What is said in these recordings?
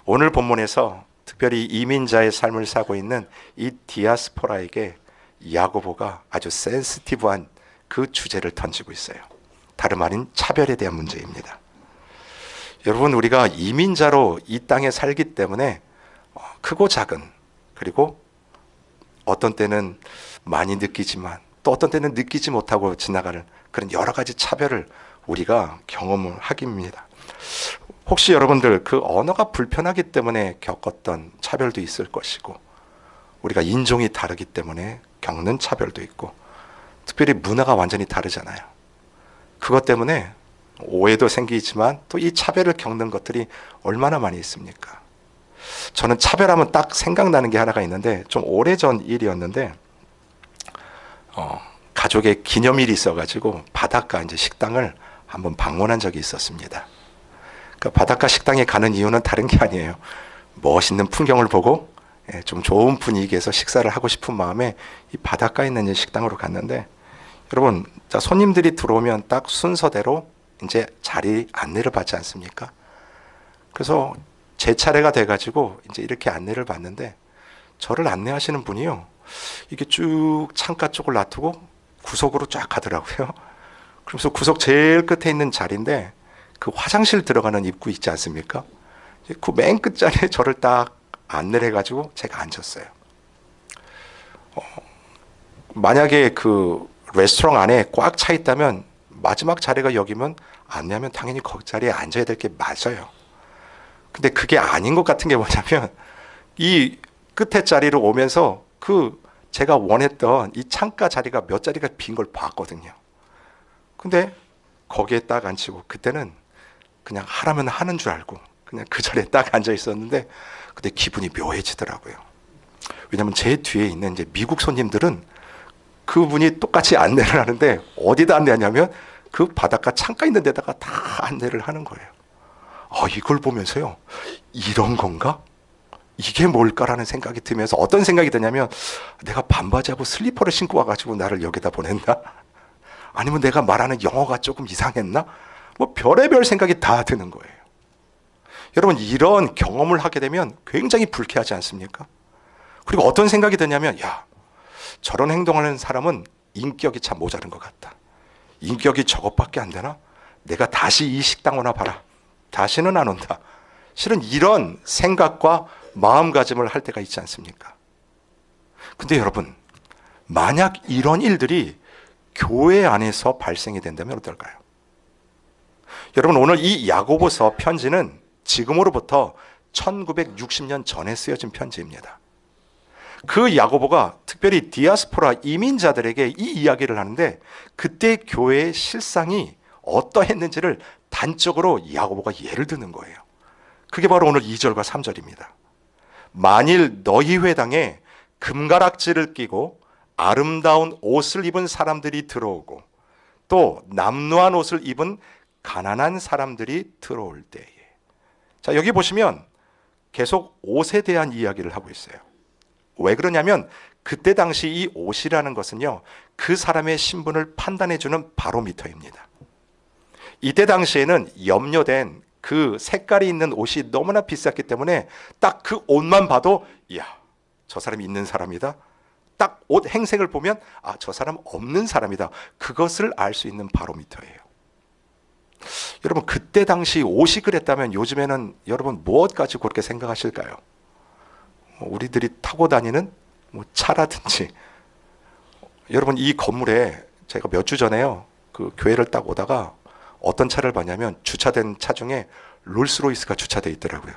오늘 본문에서 특별히 이민자의 삶을 사고 있는 이 디아스포라에게 야고보가 아주 센시티브한 그 주제를 던지고 있어요. 다름 아닌 차별에 대한 문제입니다. 여러분, 우리가 이민자로 이 땅에 살기 때문에 크고 작은, 그리고 어떤 때는 많이 느끼지만 또 어떤 때는 느끼지 못하고 지나가는 그런 여러 가지 차별을 우리가 경험을 하기입니다. 혹시 여러분들 그 언어가 불편하기 때문에 겪었던 차별도 있을 것이고, 우리가 인종이 다르기 때문에 겪는 차별도 있고, 특별히 문화가 완전히 다르잖아요. 그것 때문에 오해도 생기지만 또 이 차별을 겪는 것들이 얼마나 많이 있습니까? 저는 차별하면 딱 생각나는 게 하나가 있는데, 좀 오래전 일이었는데 가족의 기념일이 있어가지고 바닷가 이제 식당을 한번 방문한 적이 있었습니다. 그 바닷가 식당에 가는 이유는 다른 게 아니에요. 멋있는 풍경을 보고 좀 좋은 분위기에서 식사를 하고 싶은 마음에 이 바닷가에 있는 식당으로 갔는데, 여러분, 손님들이 들어오면 딱 순서대로 이제 자리 안내를 받지 않습니까? 그래서 제 차례가 돼가지고 이제 이렇게 안내를 받는데, 저를 안내하시는 분이요, 이게 쭉 창가 쪽을 놔두고 구석으로 쫙 가더라고요. 그러면서 구석 제일 끝에 있는 자리인데, 그 화장실 들어가는 입구 있지 않습니까? 그 맨 끝자리에 저를 딱 안내를 해가지고 제가 앉았어요. 만약에 그 레스토랑 안에 꽉 차 있다면 마지막 자리가 여기면 안내하면 당연히 거기 자리에 앉아야 될 게 맞아요. 근데 그게 아닌 것 같은 게 뭐냐면, 이 끝에 자리로 오면서 그 제가 원했던 이 창가 자리가 몇 자리가 빈 걸 봤거든요. 근데 거기에 딱 앉히고, 그때는 그냥 하라면 하는 줄 알고 그냥 그 자리에 딱 앉아 있었는데, 근데 기분이 묘해지더라고요. 왜냐면 제 뒤에 있는 이제 미국 손님들은 그분이 똑같이 안내를 하는데, 어디다 안내하냐면 그 바닷가 창가 있는 데다가 다 안내를 하는 거예요. 이걸 보면서요, 이런 건가? 이게 뭘까라는 생각이 들면서, 어떤 생각이 드냐면, 내가 반바지하고 슬리퍼를 신고 와가지고 나를 여기다 보냈나? 아니면 내가 말하는 영어가 조금 이상했나? 뭐 별의별 생각이 다 드는 거예요. 여러분, 이런 경험을 하게 되면 굉장히 불쾌하지 않습니까? 그리고 어떤 생각이 드냐면, 야, 저런 행동하는 사람은 인격이 참 모자른 것 같다. 인격이 저것밖에 안 되나? 내가 다시 이 식당 오나 봐라. 다시는 안 온다. 실은 이런 생각과 마음가짐을 할 때가 있지 않습니까? 근데 여러분, 만약 이런 일들이 교회 안에서 발생이 된다면 어떨까요? 여러분, 오늘 이 야고보서 편지는 지금으로부터 1960년 전에 쓰여진 편지입니다. 그 야고보가 특별히 디아스포라 이민자들에게 이 이야기를 하는데, 그때 교회의 실상이 어떠했는지를 단적으로 야고보가 예를 드는 거예요. 그게 바로 오늘 2절과 3절입니다. 만일 너희 회당에 금가락지를 끼고 아름다운 옷을 입은 사람들이 들어오고, 또 남루한 옷을 입은 가난한 사람들이 들어올 때에. 자, 여기 보시면 계속 옷에 대한 이야기를 하고 있어요. 왜 그러냐면, 그때 당시 이 옷이라는 것은요, 그 사람의 신분을 판단해주는 바로미터입니다. 이때 당시에는 염료된 그 색깔이 있는 옷이 너무나 비쌌기 때문에 딱 그 옷만 봐도, 이야, 저 사람이 있는 사람이다. 딱 옷 행색을 보면, 저 사람 없는 사람이다. 그것을 알 수 있는 바로미터예요. 여러분, 그때 당시 옷이 그랬다면 요즘에는 여러분 무엇 가지고 그렇게 생각하실까요? 우리들이 타고 다니는 차라든지. 여러분, 이 건물에 제가 몇 주 전에요, 그 교회를 딱 오다가 어떤 차를 봤냐면, 주차된 차 중에 롤스로이스가 주차되어 있더라고요.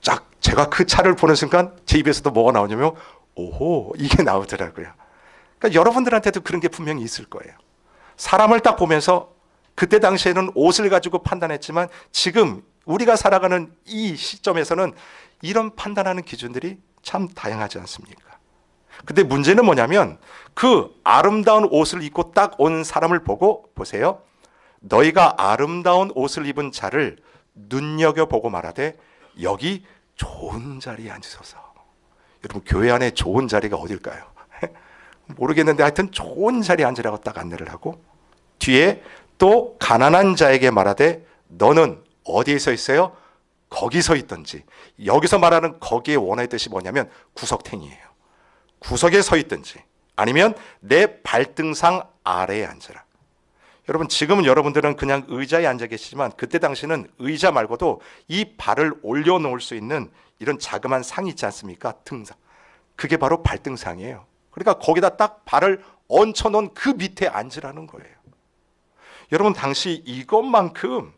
쫙 제가 그 차를 보는 순간 제 입에서도 뭐가 나오냐면, 오호, 이게 나오더라고요. 그러니까 여러분들한테도 그런 게 분명히 있을 거예요. 사람을 딱 보면서 그때 당시에는 옷을 가지고 판단했지만, 지금 우리가 살아가는 이 시점에서는 이런 판단하는 기준들이 참 다양하지 않습니까? 근데 문제는 뭐냐면, 그 아름다운 옷을 입고 딱 온 사람을 보고, 보세요, 너희가 아름다운 옷을 입은 자를 눈여겨보고 말하되 여기 좋은 자리에 앉으소서. 여러분, 교회 안에 좋은 자리가 어딜까요? 모르겠는데 하여튼 좋은 자리에 앉으라고 딱 안내를 하고, 뒤에 또 가난한 자에게 말하되 너는 어디에 서 있어요? 거기 서 있든지, 여기서 말하는 거기에 원어의 뜻이 뭐냐면 구석탱이에요. 구석에 서 있든지 아니면 내 발등상 아래에 앉아라. 여러분, 지금은 여러분들은 그냥 의자에 앉아 계시지만 그때 당시는 의자 말고도 이 발을 올려놓을 수 있는 이런 자그마한 상이 있지 않습니까? 등상. 그게 바로 발등상이에요. 그러니까 거기다 딱 발을 얹혀놓은 그 밑에 앉으라는 거예요. 여러분, 당시 이것만큼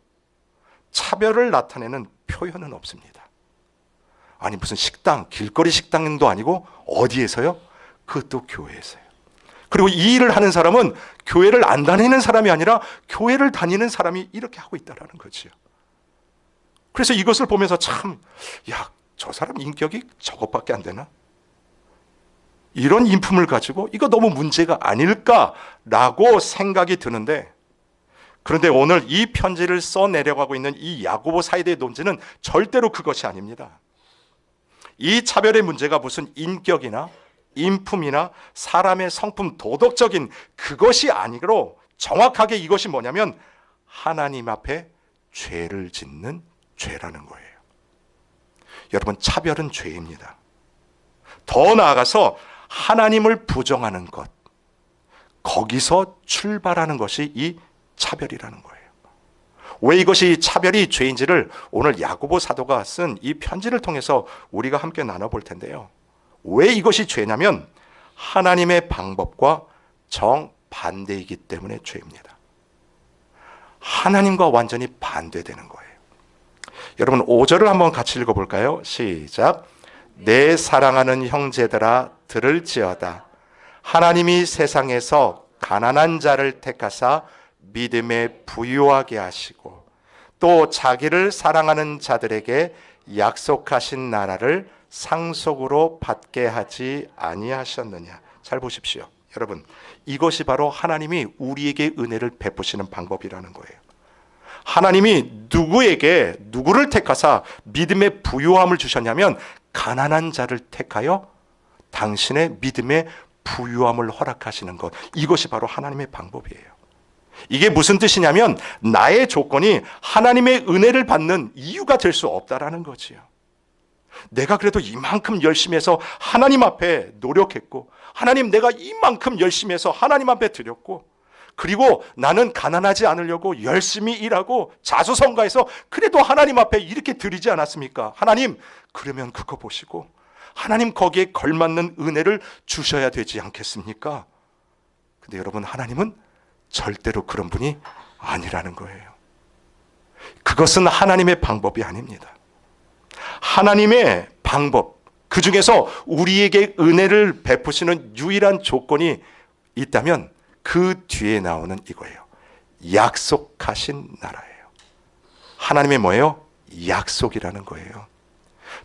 차별을 나타내는 표현은 없습니다. 아니, 무슨 식당, 길거리 식당도 아니고 어디에서요? 그것도 교회에서요. 그리고 이 일을 하는 사람은 교회를 안 다니는 사람이 아니라 교회를 다니는 사람이 이렇게 하고 있다는 거지요. 그래서 이것을 보면서 참, 야, 저 사람 인격이 저것밖에 안 되나? 이런 인품을 가지고 이거 너무 문제가 아닐까라고 생각이 드는데, 그런데 오늘 이 편지를 써내려가고 있는 이 야고보 사이대의 논지는 절대로 그것이 아닙니다. 이 차별의 문제가 무슨 인격이나 인품이나 사람의 성품, 도덕적인 그것이 아니고 정확하게 이것이 뭐냐면 하나님 앞에 죄를 짓는 죄라는 거예요. 여러분, 차별은 죄입니다. 더 나아가서 하나님을 부정하는 것, 거기서 출발하는 것이 이 차별이라는 거예요. 왜 이것이 차별이 죄인지를 오늘 야고보 사도가 쓴 이 편지를 통해서 우리가 함께 나눠볼 텐데요. 왜 이것이 죄냐면 하나님의 방법과 정반대이기 때문에 죄입니다. 하나님과 완전히 반대되는 거예요. 여러분, 5절을 한번 같이 읽어볼까요? 시작. 내 사랑하는 형제들아 들을지어다. 하나님이 세상에서 가난한 자를 택하사 믿음에 부유하게 하시고 또 자기를 사랑하는 자들에게 약속하신 나라를 상속으로 받게 하지 아니하셨느냐. 잘 보십시오. 여러분, 이것이 바로 하나님이 우리에게 은혜를 베푸시는 방법이라는 거예요. 하나님이 누구를 택하사 믿음의 부유함을 주셨냐면 가난한 자를 택하여 당신의 믿음의 부유함을 허락하시는 것, 이것이 바로 하나님의 방법이에요. 이게 무슨 뜻이냐면 나의 조건이 하나님의 은혜를 받는 이유가 될 수 없다라는 거지요. 내가 그래도 이만큼 열심히 해서 하나님 앞에 노력했고, 하나님 내가 이만큼 열심히 해서 하나님 앞에 드렸고, 그리고 나는 가난하지 않으려고 열심히 일하고 자수성가해서 그래도 하나님 앞에 이렇게 드리지 않았습니까? 하나님, 그러면 그거 보시고 하나님 거기에 걸맞는 은혜를 주셔야 되지 않겠습니까? 근데 여러분, 하나님은 절대로 그런 분이 아니라는 거예요. 그것은 하나님의 방법이 아닙니다. 하나님의 방법, 그 중에서 우리에게 은혜를 베푸시는 유일한 조건이 있다면 그 뒤에 나오는 이거예요. 약속하신 나라예요. 하나님의 뭐예요? 약속이라는 거예요.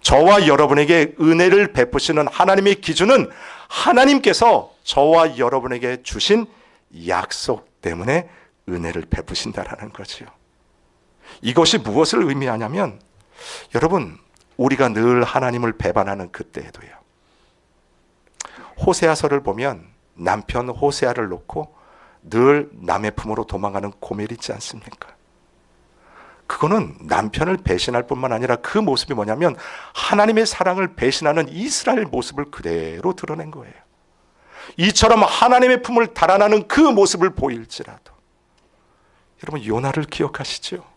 저와 여러분에게 은혜를 베푸시는 하나님의 기준은 하나님께서 저와 여러분에게 주신 약속 때문에 은혜를 베푸신다라는 거죠. 이것이 무엇을 의미하냐면, 여러분, 우리가 늘 하나님을 배반하는 그때에도요, 호세아서를 보면 남편 호세아를 놓고 늘 남의 품으로 도망가는 고멜 있지 않습니까? 그거는 남편을 배신할 뿐만 아니라 그 모습이 뭐냐면 하나님의 사랑을 배신하는 이스라엘 모습을 그대로 드러낸 거예요. 이처럼 하나님의 품을 달아나는 그 모습을 보일지라도, 여러분, 요나를 기억하시죠?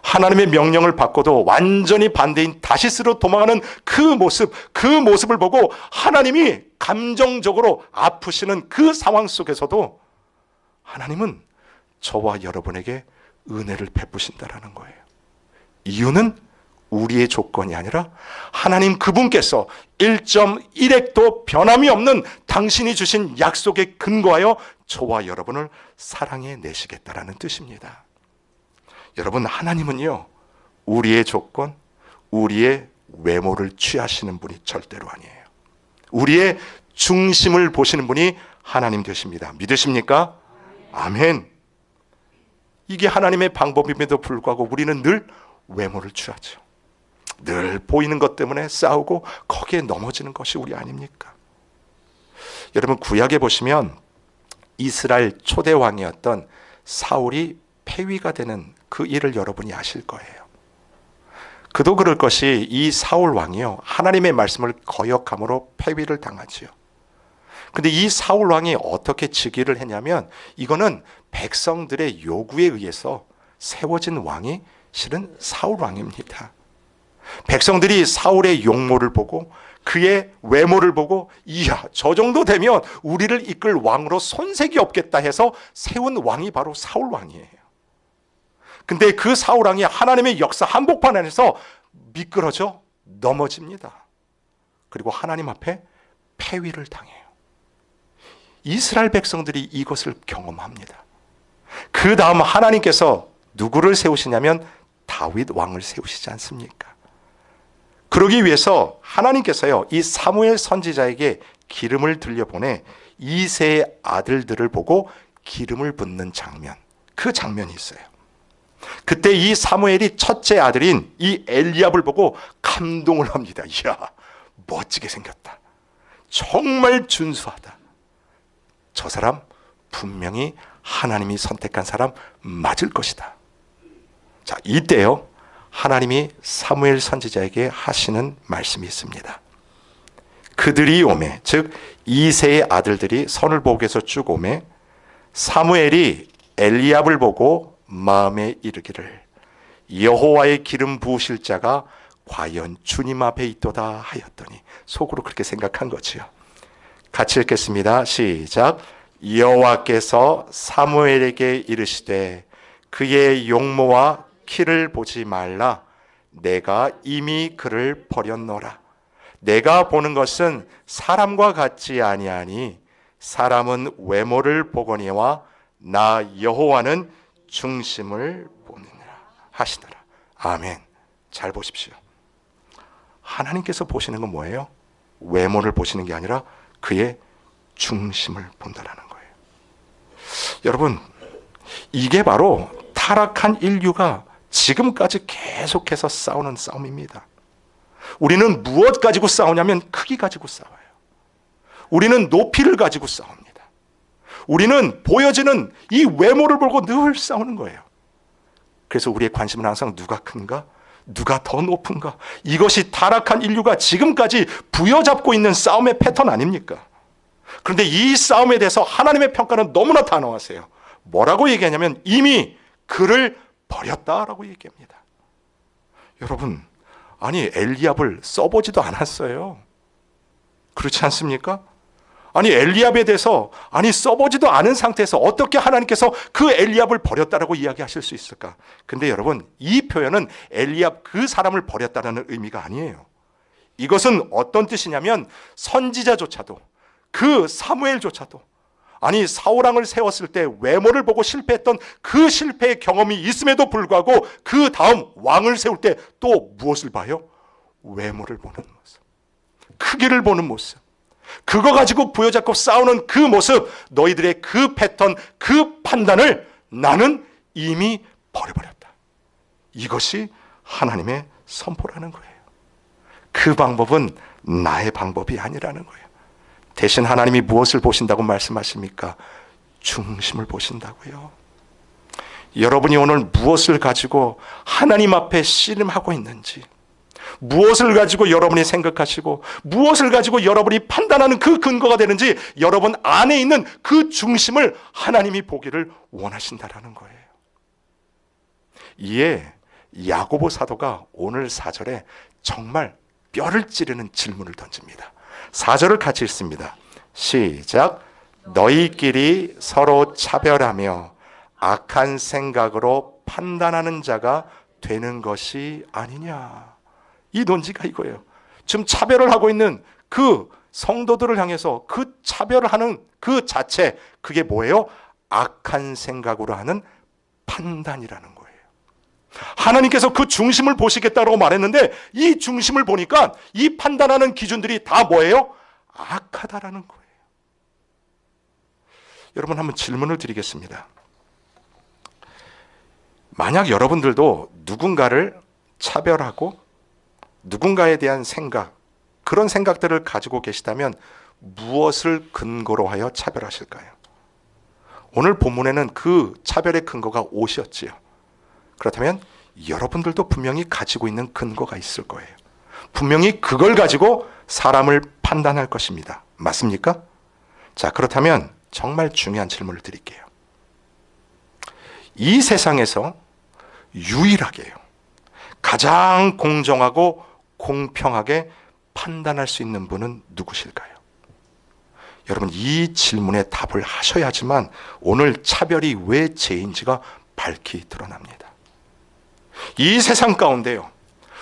하나님의 명령을 받고도 완전히 반대인 다시스로 도망하는 그 모습을 보고 하나님이 감정적으로 아프시는 그 상황 속에서도 하나님은 저와 여러분에게 은혜를 베푸신다라는 거예요. 이유는 우리의 조건이 아니라 하나님 그분께서 1.1핵도 변함이 없는 당신이 주신 약속에 근거하여 저와 여러분을 사랑해 내시겠다라는 뜻입니다. 여러분, 하나님은요, 우리의 조건, 우리의 외모를 취하시는 분이 절대로 아니에요. 우리의 중심을 보시는 분이 하나님 되십니다. 믿으십니까? 아멘. 이게 하나님의 방법임에도 불구하고 우리는 늘 외모를 취하죠. 늘 보이는 것 때문에 싸우고 거기에 넘어지는 것이 우리 아닙니까? 여러분, 구약에 보시면 이스라엘 초대 왕이었던 사울이 폐위가 되는 그 일을 여러분이 아실 거예요. 그도 그럴 것이 이 사울 왕이요, 하나님의 말씀을 거역함으로 패위를 당하지요. 근데 이 사울 왕이 어떻게 즉위를 했냐면, 이거는 백성들의 요구에 의해서 세워진 왕이 실은 사울 왕입니다. 백성들이 사울의 용모를 보고 그의 외모를 보고, 이야, 저 정도 되면 우리를 이끌 왕으로 손색이 없겠다 해서 세운 왕이 바로 사울 왕이에요. 근데 그 사울 왕이 하나님의 역사 한복판 안에서 미끄러져 넘어집니다. 그리고 하나님 앞에 패위를 당해요. 이스라엘 백성들이 이것을 경험합니다. 그 다음 하나님께서 누구를 세우시냐면 다윗 왕을 세우시지 않습니까? 그러기 위해서 하나님께서요, 이 사무엘 선지자에게 기름을 들려보내 이세의 아들들을 보고 기름을 붓는 장면, 그 장면이 있어요. 그때 이 사무엘이 첫째 아들인 이 엘리압을 보고 감동을 합니다. 이야, 멋지게 생겼다. 정말 준수하다. 저 사람 분명히 하나님이 선택한 사람 맞을 것이다. 자, 이때요, 하나님이 사무엘 선지자에게 하시는 말씀이 있습니다. 그들이 오매, 즉 이세의 아들들이 선을 보고에서 쭉 오매 사무엘이 엘리압을 보고 마음에 이르기를, 여호와의 기름 부으실 자가 과연 주님 앞에 있도다 하였더니, 속으로 그렇게 생각한 거지요. 같이 읽겠습니다. 시작. 여호와께서 사무엘에게 이르시되 그의 용모와 키를 보지 말라. 내가 이미 그를 버렸노라. 내가 보는 것은 사람과 같지 아니하니 사람은 외모를 보거니와 나 여호와는 중심을 보느니라 하시더라. 아멘. 잘 보십시오. 하나님께서 보시는 건 뭐예요? 외모를 보시는 게 아니라 그의 중심을 본다라는 거예요. 여러분, 이게 바로 타락한 인류가 지금까지 계속해서 싸우는 싸움입니다. 우리는 무엇 가지고 싸우냐면 크기 가지고 싸워요. 우리는 높이를 가지고 싸웁니다. 우리는 보여지는 이 외모를 보고 늘 싸우는 거예요. 그래서 우리의 관심은 항상 누가 큰가? 누가 더 높은가? 이것이 타락한 인류가 지금까지 부여잡고 있는 싸움의 패턴 아닙니까? 그런데 이 싸움에 대해서 하나님의 평가는 너무나 단호하세요. 뭐라고 얘기하냐면 이미 그를 버렸다라고 얘기합니다. 여러분, 아니 엘리압을 써보지도 않았어요. 그렇지 않습니까? 아니 엘리압에 대해서 써보지도 않은 상태에서 어떻게 하나님께서 그 엘리압을 버렸다라고 이야기하실 수 있을까? 근데 여러분, 이 표현은 엘리압 그 사람을 버렸다는 의미가 아니에요. 이것은 어떤 뜻이냐면 선지자조차도, 그 사무엘조차도, 사울 왕을 세웠을 때 외모를 보고 실패했던 그 실패의 경험이 있음에도 불구하고 그 다음 왕을 세울 때 또 무엇을 봐요? 외모를 보는 모습, 크기를 보는 모습, 그거 가지고 부여잡고 싸우는 그 모습, 너희들의 그 패턴, 그 판단을 나는 이미 버려버렸다. 이것이 하나님의 선포라는 거예요. 그 방법은 나의 방법이 아니라는 거예요. 대신 하나님이 무엇을 보신다고 말씀하십니까? 중심을 보신다고요. 여러분이 오늘 무엇을 가지고 하나님 앞에 씨름하고 있는지, 무엇을 가지고 여러분이 생각하시고 무엇을 가지고 여러분이 판단하는 그 근거가 되는지, 여러분 안에 있는 그 중심을 하나님이 보기를 원하신다라는 거예요. 이에 야고보 사도가 오늘 4절에 정말 뼈를 찌르는 질문을 던집니다. 4절을 같이 읽습니다. 시작. 너희끼리 서로 차별하며 악한 생각으로 판단하는 자가 되는 것이 아니냐. 이 논지가 이거예요. 지금 차별을 하고 있는 그 성도들을 향해서 그 차별을 하는 그 자체, 그게 뭐예요? 악한 생각으로 하는 판단이라는 거예요. 하나님께서 그 중심을 보시겠다고 말했는데 이 중심을 보니까 이 판단하는 기준들이 다 뭐예요? 악하다라는 거예요. 여러분, 한번 질문을 드리겠습니다. 만약 여러분들도 누군가를 차별하고 누군가에 대한 생각, 그런 생각들을 가지고 계시다면 무엇을 근거로 하여 차별하실까요? 오늘 본문에는 그 차별의 근거가 옷이었지요. 그렇다면 여러분들도 분명히 가지고 있는 근거가 있을 거예요. 분명히 그걸 가지고 사람을 판단할 것입니다. 맞습니까? 자, 그렇다면 정말 중요한 질문을 드릴게요. 이 세상에서 유일하게요, 가장 공정하고 공평하게 판단할 수 있는 분은 누구실까요? 여러분, 이 질문에 답을 하셔야지만 오늘 차별이 왜 죄인지가 밝히 드러납니다. 이 세상 가운데요,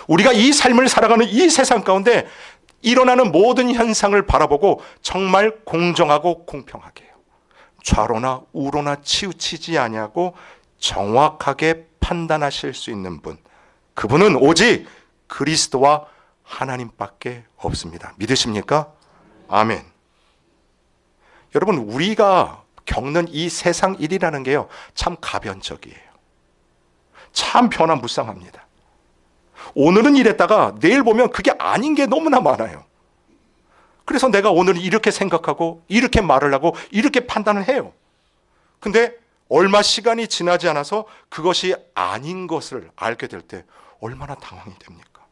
우리가 이 삶을 살아가는 이 세상 가운데 일어나는 모든 현상을 바라보고 정말 공정하고 공평하게요, 좌로나 우로나 치우치지 아니하고 정확하게 판단하실 수 있는 분, 그분은 오직 그리스도와 하나님밖에 없습니다. 믿으십니까? 아멘. 여러분, 우리가 겪는 이 세상 일이라는 게요, 참 가변적이에요. 참 변화무쌍합니다. 오늘은 이랬다가 내일 보면 그게 아닌 게 너무나 많아요. 그래서 내가 오늘 이렇게 생각하고 이렇게 말을 하고 이렇게 판단을 해요. 근데 얼마 시간이 지나지 않아서 그것이 아닌 것을 알게 될 때 얼마나 당황이 됩니까?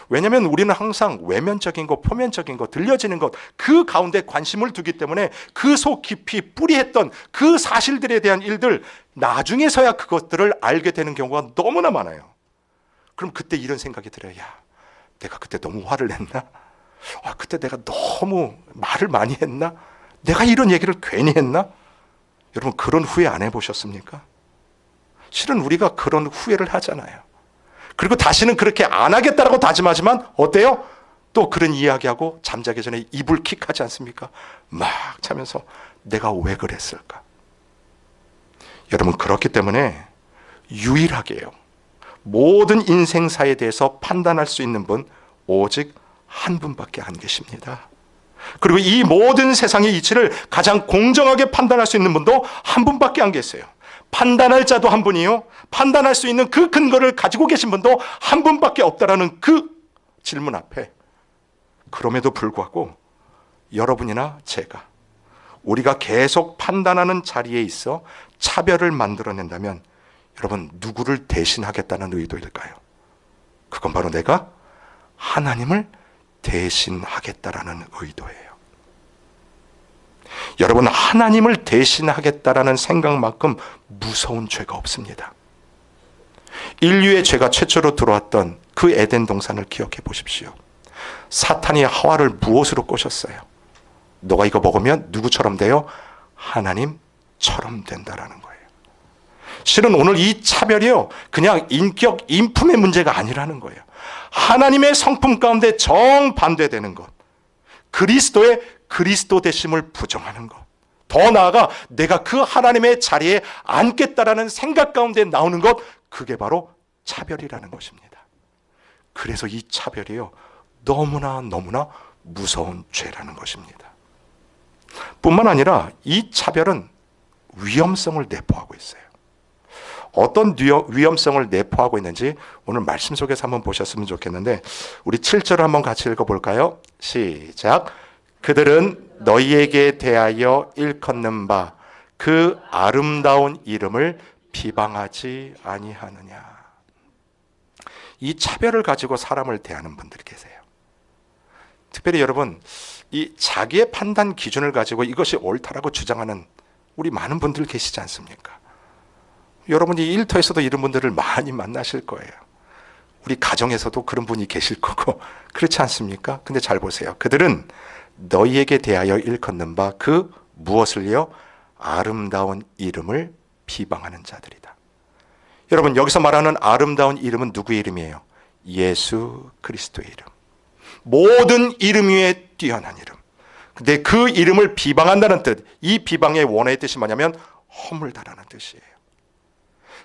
왜냐하면 우리는 항상 외면적인 것, 표면적인 것, 들려지는 것, 그 가운데 관심을 두기 때문에 그 속 깊이 뿌리했던 그 사실들에 대한 일들, 나중에서야 그것들을 알게 되는 경우가 너무나 많아요. 그럼 그때 이런 생각이 들어요. 야, 내가 그때 너무 화를 냈나? 그때 내가 너무 말을 많이 했나? 내가 이런 얘기를 괜히 했나? 여러분, 그런 후회 안 해보셨습니까? 실은 우리가 그런 후회를 하잖아요. 그리고 다시는 그렇게 안 하겠다라고 다짐하지만 어때요? 또 그런 이야기하고 잠자기 전에 이불 킥하지 않습니까? 막 자면서 내가 왜 그랬을까? 여러분, 그렇기 때문에 유일하게요, 모든 인생사에 대해서 판단할 수 있는 분 오직 한 분밖에 안 계십니다. 그리고 이 모든 세상의 이치를 가장 공정하게 판단할 수 있는 분도 한 분밖에 안 계세요. 판단할 자도 한 분이요, 판단할 수 있는 그 근거를 가지고 계신 분도 한 분밖에 없다라는 그 질문 앞에, 그럼에도 불구하고 여러분이나 제가 우리가 계속 판단하는 자리에 있어 차별을 만들어낸다면 여러분, 누구를 대신하겠다는 의도일까요? 그건 바로 내가 하나님을 대신하겠다라는 의도예요. 여러분, 하나님을 대신하겠다라는 생각만큼 무서운 죄가 없습니다. 인류의 죄가 최초로 들어왔던 그 에덴 동산을 기억해 보십시오. 사탄이 하와를 무엇으로 꼬셨어요? 너가 이거 먹으면 누구처럼 돼요? 하나님처럼 된다라는 거예요. 실은 오늘 이 차별이요, 그냥 인격, 인품의 문제가 아니라는 거예요. 하나님의 성품 가운데 정반대되는 것, 그리스도의 그리스도 되심을 부정하는 것, 더 나아가 내가 그 하나님의 자리에 앉겠다라는 생각 가운데 나오는 것, 그게 바로 차별이라는 것입니다. 그래서 이 차별이요, 너무나 무서운 죄라는 것입니다. 뿐만 아니라 이 차별은 위험성을 내포하고 있어요. 어떤 위험성을 내포하고 있는지 오늘 말씀 속에서 한번 보셨으면 좋겠는데, 우리 7절을 한번 같이 읽어볼까요? 시작. 그들은 너희에게 대하여 일컫는 바 그 아름다운 이름을 비방하지 아니하느냐. 이 차별을 가지고 사람을 대하는 분들이 계세요. 특별히 여러분, 이 자기의 판단 기준을 가지고 이것이 옳다라고 주장하는 우리 많은 분들 계시지 않습니까? 여러분이 일터에서도 이런 분들을 많이 만나실 거예요. 우리 가정에서도 그런 분이 계실 거고, 그렇지 않습니까? 근데 잘 보세요. 그들은 너희에게 대하여 일컫는 바 그 무엇을요? 아름다운 이름을 비방하는 자들이다. 여러분, 여기서 말하는 아름다운 이름은 누구의 이름이에요? 예수 그리스도의 이름. 모든 이름 위에 뛰어난 이름. 근데 그 이름을 비방한다는 뜻, 이 비방의 원어의 뜻이 뭐냐면 허물다라는 뜻이에요.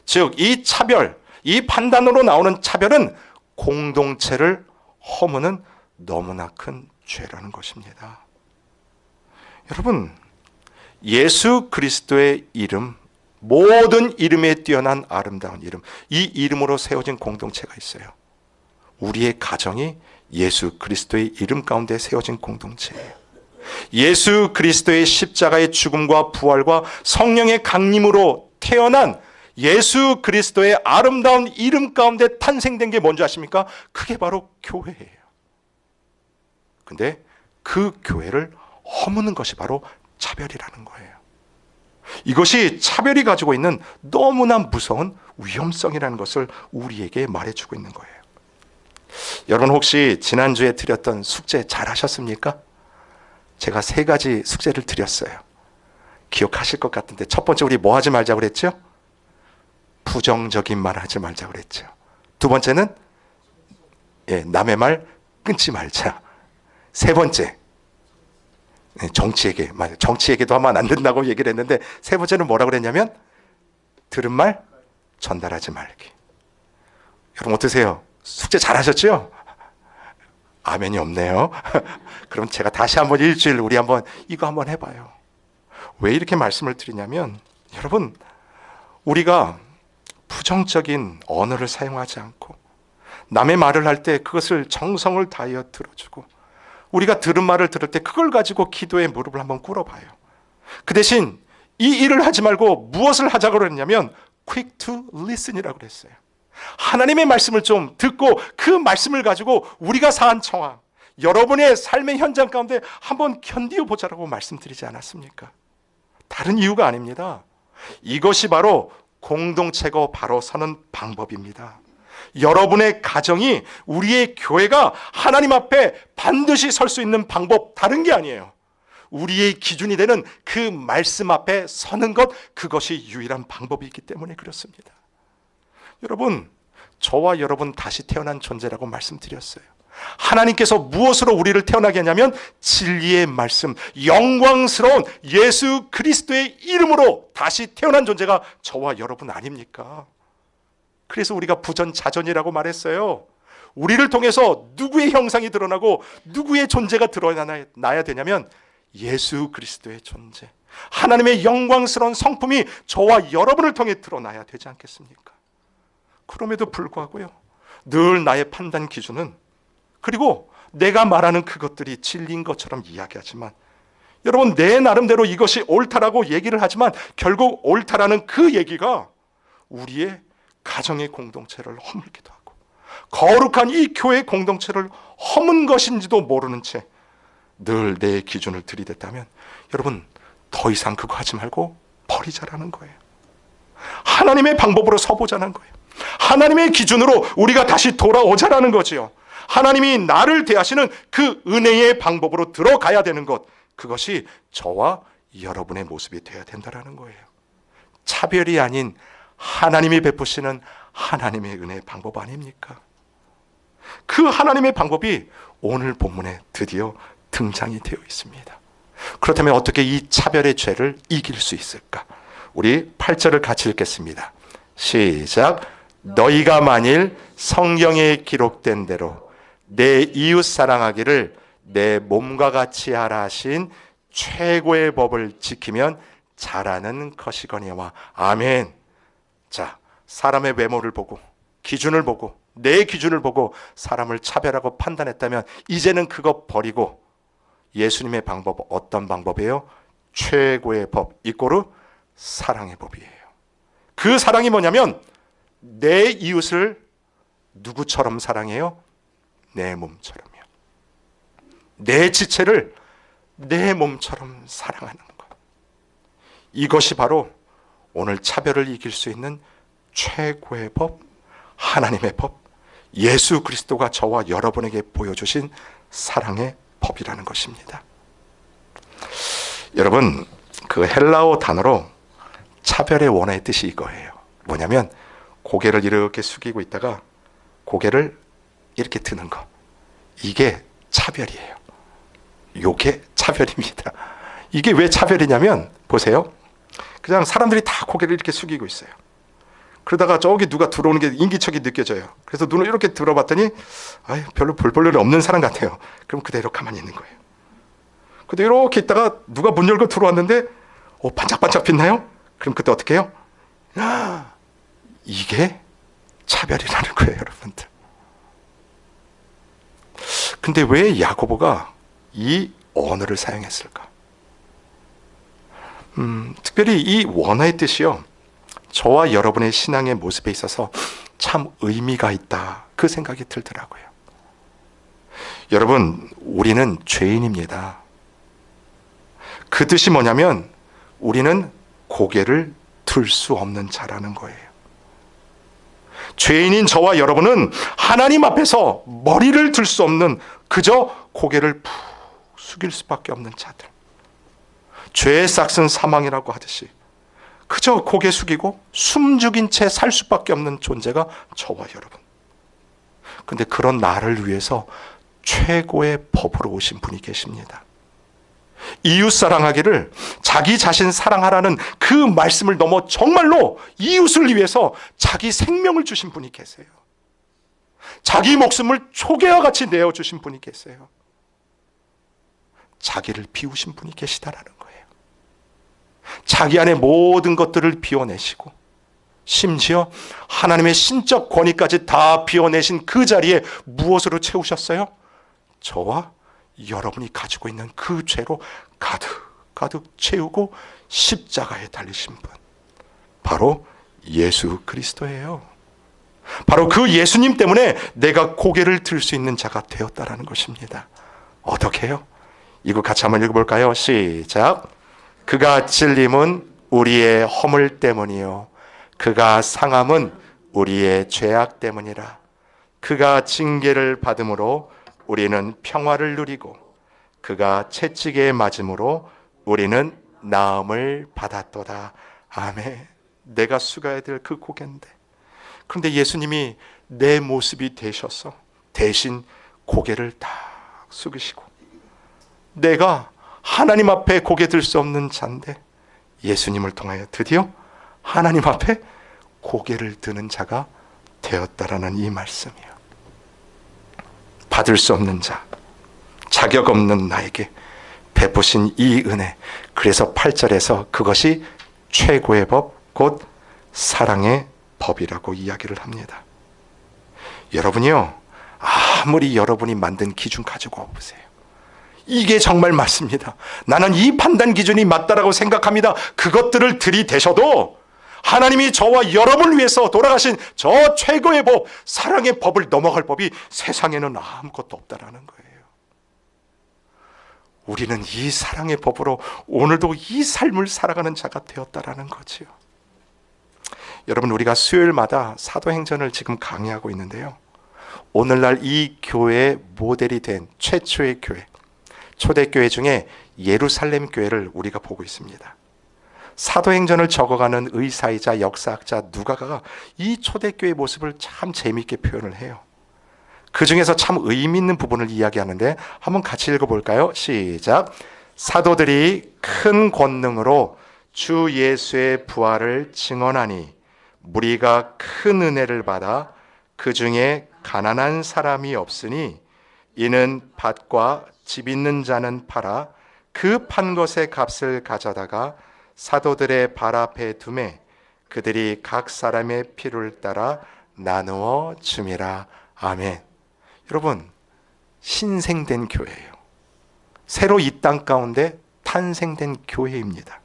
즉, 이 차별, 이 판단으로 나오는 차별은 공동체를 허무는 너무나 큰 죄라는 것입니다. 여러분, 예수 그리스도의 이름, 모든 이름에 뛰어난 아름다운 이름, 이 이름으로 세워진 공동체가 있어요. 우리의 가정이 예수 그리스도의 이름 가운데 세워진 공동체예요. 예수 그리스도의 십자가의 죽음과 부활과 성령의 강림으로 태어난 예수 그리스도의 아름다운 이름 가운데 탄생된 게 뭔지 아십니까? 그게 바로 교회예요. 근데 그 교회를 허무는 것이 바로 차별이라는 거예요. 이것이 차별이 가지고 있는 너무나 무서운 위험성이라는 것을 우리에게 말해주고 있는 거예요. 여러분 혹시 지난주에 드렸던 숙제 잘 하셨습니까? 제가 3가지 숙제를 드렸어요. 기억하실 것 같은데, 첫 번째 우리 뭐 하지 말자고 그랬죠? 부정적인 말 하지 말자고 그랬죠. 두 번째는 남의 말 끊지 말자. 세 번째, 정치 얘기도 하면 안 된다고 얘기를 했는데, 세 번째는 뭐라고 그랬냐면 들은 말 전달하지 말기. 여러분 어떠세요? 숙제 잘 하셨죠? 아멘이 없네요. 그럼 제가 다시 한번 일주일 우리 한번 이거 한번 해봐요. 왜 이렇게 말씀을 드리냐면, 여러분 우리가 부정적인 언어를 사용하지 않고 남의 말을 할 때 그것을 정성을 다하여 들어주고, 우리가 들은 말을 들을 때 그걸 가지고 기도의 무릎을 한번 꿇어봐요. 그 대신 이 일을 하지 말고 무엇을 하자고 그랬냐면 quick to listen이라고 그랬어요. 하나님의 말씀을 좀 듣고 그 말씀을 가지고 우리가 사한 상황, 여러분의 삶의 현장 가운데 한번 견디어 보자라고 말씀드리지 않았습니까? 다른 이유가 아닙니다. 이것이 바로 공동체가 바로 서는 방법입니다. 여러분의 가정이, 우리의 교회가 하나님 앞에 반드시 설 수 있는 방법 다른 게 아니에요. 우리의 기준이 되는 그 말씀 앞에 서는 것, 그것이 유일한 방법이기 때문에 그렇습니다. 여러분, 저와 여러분 다시 태어난 존재라고 말씀드렸어요. 하나님께서 무엇으로 우리를 태어나게 하냐면 진리의 말씀, 영광스러운 예수 그리스도의 이름으로 다시 태어난 존재가 저와 여러분 아닙니까? 그래서 우리가 부전자전이라고 말했어요. 우리를 통해서 누구의 형상이 드러나고 누구의 존재가 드러나야 되냐면 예수 그리스도의 존재, 하나님의 영광스러운 성품이 저와 여러분을 통해 드러나야 되지 않겠습니까? 그럼에도 불구하고요, 늘 나의 판단 기준은, 그리고 내가 말하는 그것들이 진리인 것처럼 이야기하지만, 여러분 내 나름대로 이것이 옳다라고 얘기를 하지만 결국 옳다라는 그 얘기가 우리의 가정의 공동체를 허물기도 하고 거룩한 이 교회 공동체를 허문 것인지도 모르는 채 늘 내 기준을 들이댔다면, 여러분 더 이상 그거 하지 말고 버리자라는 거예요. 하나님의 방법으로 서보자는 거예요. 하나님의 기준으로 우리가 다시 돌아오자라는 거지요. 하나님이 나를 대하시는 그 은혜의 방법으로 들어가야 되는 것, 그것이 저와 여러분의 모습이 되어야 된다는 거예요. 차별이 아닌 하나님이 베푸시는 하나님의 은혜의 방법 아닙니까? 그 하나님의 방법이 오늘 본문에 드디어 등장이 되어 있습니다. 그렇다면 어떻게 이 차별의 죄를 이길 수 있을까? 우리 8절을 같이 읽겠습니다. 시작. 너희가 만일 성경에 기록된 대로 내 이웃 사랑하기를 내 몸과 같이 하라 하신 최고의 법을 지키면 잘하는 것이거니와. 아멘. 자, 사람의 외모를 보고, 기준을 보고, 내 기준을 보고 사람을 차별하고 판단했다면 이제는 그거 버리고 예수님의 방법, 어떤 방법이에요? 최고의 법, 이꼬르 사랑의 법이에요. 그 사랑이 뭐냐면 내 이웃을 누구처럼 사랑해요? 내 몸처럼요. 내 지체를 내 몸처럼 사랑하는 것. 이것이 바로 오늘 차별을 이길 수 있는 최고의 법, 하나님의 법, 예수 그리스도가 저와 여러분에게 보여주신 사랑의 법이라는 것입니다. 여러분, 그 헬라어 단어로 차별의 원어의 뜻이 이거예요. 뭐냐면 고개를 이렇게 숙이고 있다가 고개를 이렇게 드는 거, 이게 차별이에요. 이게 차별입니다. 이게 왜 차별이냐면, 보세요. 그냥 사람들이 다 고개를 이렇게 숙이고 있어요. 그러다가 저기 누가 들어오는 게 인기척이 느껴져요. 그래서 눈을 이렇게 들어봤더니 별로 볼 볼일이 없는 사람 같아요. 그럼 그대로 가만히 있는 거예요. 근데 이렇게 있다가 누가 문 열고 들어왔는데 반짝반짝 빛나요? 그럼 그때 어떻게 해요? 이게 차별이라는 거예요, 여러분들. 근데 왜 야고보가 이 언어를 사용했을까? 특별히 이 원어의 뜻이요, 저와 여러분의 신앙의 모습에 있어서 참 의미가 있다, 그 생각이 들더라고요. 여러분, 우리는 죄인입니다. 그 뜻이 뭐냐면 우리는 고개를 들 수 없는 자라는 거예요. 죄인인 저와 여러분은 하나님 앞에서 머리를 들 수 없는, 그저 고개를 푹 숙일 수밖에 없는 자들. 죄의 싹은 사망이라고 하듯이 그저 고개 숙이고 숨죽인 채 살 수밖에 없는 존재가 저와 여러분. 근데 그런 나를 위해서 최고의 법으로 오신 분이 계십니다. 이웃 사랑하기를, 자기 자신 사랑하라는 그 말씀을 넘어 정말로 이웃을 위해서 자기 생명을 주신 분이 계세요. 자기 목숨을 초계와 같이 내어주신 분이 계세요. 자기를 비우신 분이 계시다라는 거예요. 자기 안에 모든 것들을 비워내시고 심지어 하나님의 신적 권위까지 다 비워내신 그 자리에 무엇으로 채우셨어요? 저와 여러분이 가지고 있는 그 죄로 가득 채우고 십자가에 달리신 분, 바로 예수 그리스도예요. 바로 그 예수님 때문에 내가 고개를 들 수 있는 자가 되었다라는 것입니다. 어떻게 해요? 이거 같이 한번 읽어볼까요? 시작. 그가 찔림은 우리의 허물 때문이요 그가 상함은 우리의 죄악 때문이라. 그가 징계를 받음으로 우리는 평화를 누리고 그가 채찍에 맞음으로 우리는 나음을 받았도다. 아멘. 내가 숙여야 될 그 고개인데, 그런데 예수님이 내 모습이 되셔서 대신 고개를 딱 숙이시고, 내가 하나님 앞에 고개 들 수 없는 자인데 예수님을 통하여 드디어 하나님 앞에 고개를 드는 자가 되었다라는 이 말씀이에요. 받을 수 없는 자, 자격 없는 나에게 베푸신 이 은혜, 그래서 8절에서 그것이 최고의 법, 곧 사랑의 법이라고 이야기를 합니다. 여러분이요, 아무리 여러분이 만든 기준 가지고 보세요. 이게 정말 맞습니다. 나는 이 판단 기준이 맞다라고 생각합니다. 그것들을 들이대셔도 하나님이 저와 여러분을 위해서 돌아가신 저 최고의 법, 사랑의 법을 넘어갈 법이 세상에는 아무것도 없다라는 거예요. 우리는 이 사랑의 법으로 오늘도 이 삶을 살아가는 자가 되었다라는 거지요. 여러분, 우리가 수요일마다 사도행전을 지금 강의하고 있는데요, 오늘날 이 교회의 모델이 된 최초의 교회, 초대교회 중에 예루살렘 교회를 우리가 보고 있습니다. 사도행전을 적어가는 의사이자 역사학자 누가가 이 초대교회의 모습을 참 재미있게 표현을 해요. 그 중에서 참 의미 있는 부분을 이야기하는데 한번 같이 읽어볼까요? 시작. 사도들이 큰 권능으로 주 예수의 부활을 증언하니 무리가 큰 은혜를 받아 그 중에 가난한 사람이 없으니 이는 밭과 집 있는 자는 팔아 그 판 것의 값을 가져다가 사도들의 발 앞에 두매 그들이 각 사람의 필요를 따라 나누어 줌이라. 아멘. 여러분, 신생된 교회예요. 새로 이 땅 가운데 탄생된 교회입니다.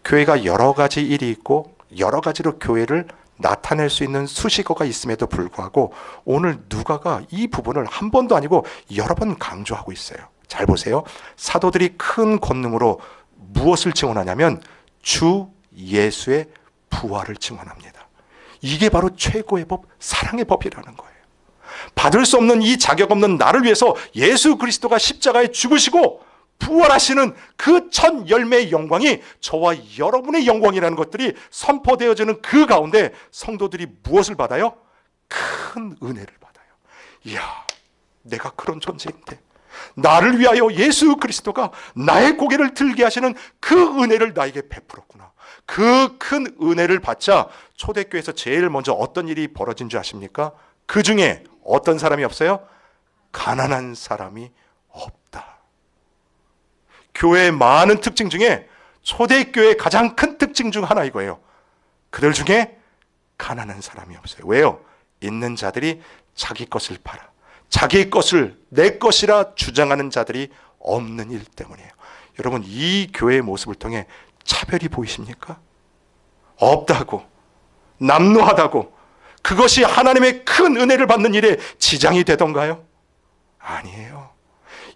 교회가 여러 가지 일이 있고 여러 가지로 교회를 나타낼 수 있는 수식어가 있음에도 불구하고 오늘 누가가 이 부분을 한 번도 아니고 여러 번 강조하고 있어요. 잘 보세요. 사도들이 큰 권능으로 무엇을 증언하냐면 주 예수의 부활을 증언합니다. 이게 바로 최고의 법, 사랑의 법이라는 거예요. 받을 수 없는 이 자격 없는 나를 위해서 예수 그리스도가 십자가에 죽으시고 부활하시는 그 첫 열매의 영광이 저와 여러분의 영광이라는 것들이 선포되어지는 그 가운데 성도들이 무엇을 받아요? 큰 은혜를 받아요. 이야, 내가 그런 존재인데 나를 위하여 예수 그리스도가 나의 고개를 들게 하시는 그 은혜를 나에게 베풀었구나. 그 큰 은혜를 받자 초대교회에서 제일 먼저 어떤 일이 벌어진 줄 아십니까? 그 중에 어떤 사람이 없어요? 가난한 사람이 없다. 교회의 많은 특징 중에 초대교회의 가장 큰 특징 중 하나 이거예요. 그들 중에 가난한 사람이 없어요. 왜요? 있는 자들이 자기 것을 팔아 자기 것을 내 것이라 주장하는 자들이 없는 일 때문이에요. 여러분, 이 교회의 모습을 통해 차별이 보이십니까? 없다고. 남루하다고 그것이 하나님의 큰 은혜를 받는 일에 지장이 되던가요? 아니에요.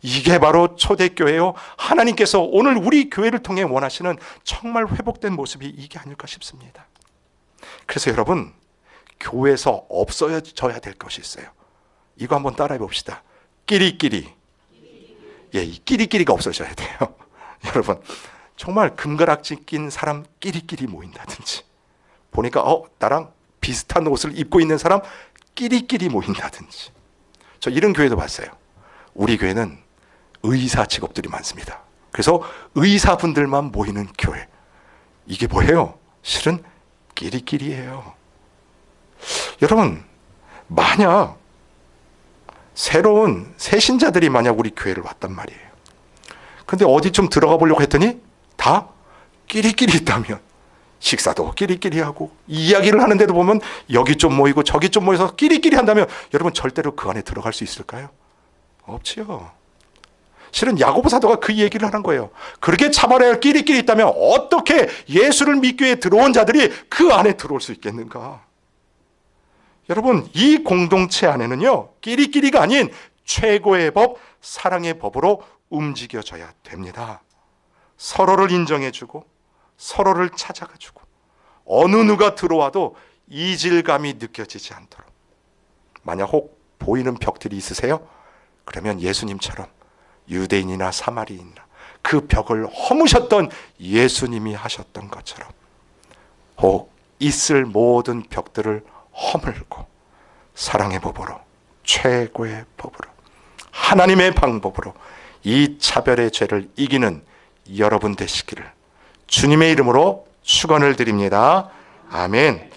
이게 바로 초대교회요. 하나님께서 오늘 우리 교회를 통해 원하시는 정말 회복된 모습이 이게 아닐까 싶습니다. 그래서 여러분, 교회에서 없어져야 될 것이 있어요. 이거 한번 따라해 봅시다. 끼리끼리. 예, 이 끼리끼리가 없어져야 돼요. 여러분, 정말 금가락지 낀 사람 끼리끼리 모인다든지, 보니까 나랑 비슷한 옷을 입고 있는 사람 끼리끼리 모인다든지. 저 이런 교회도 봤어요. 우리 교회는 의사 직업들이 많습니다. 그래서 의사분들만 모이는 교회. 이게 뭐예요? 실은 끼리끼리예요. 여러분, 만약 새로운 새신자들이 만약 우리 교회를 왔단 말이에요. 근데 어디 좀 들어가 보려고 했더니 다 끼리끼리 있다면, 식사도 끼리끼리 하고 이야기를 하는데도 보면 여기 좀 모이고 저기 좀 모여서 끼리끼리 한다면 여러분 절대로 그 안에 들어갈 수 있을까요? 없지요. 실은 야고보 사도가 그 얘기를 하는 거예요. 그렇게 참아야 할 끼리끼리 있다면 어떻게 예수를 믿기 위해 들어온 자들이 그 안에 들어올 수 있겠는가? 여러분, 이 공동체 안에는요, 끼리끼리가 아닌 최고의 법, 사랑의 법으로 움직여져야 됩니다. 서로를 인정해주고 서로를 찾아가주고 어느 누가 들어와도 이질감이 느껴지지 않도록. 만약 혹 보이는 벽들이 있으세요? 그러면 예수님처럼 유대인이나 사마리인이나 그 벽을 허무셨던 예수님이 하셨던 것처럼 혹 있을 모든 벽들을 허물고 사랑의 법으로, 최고의 법으로, 하나님의 방법으로 이 차별의 죄를 이기는 여러분 되시기를 주님의 이름으로 축원을 드립니다. 아멘.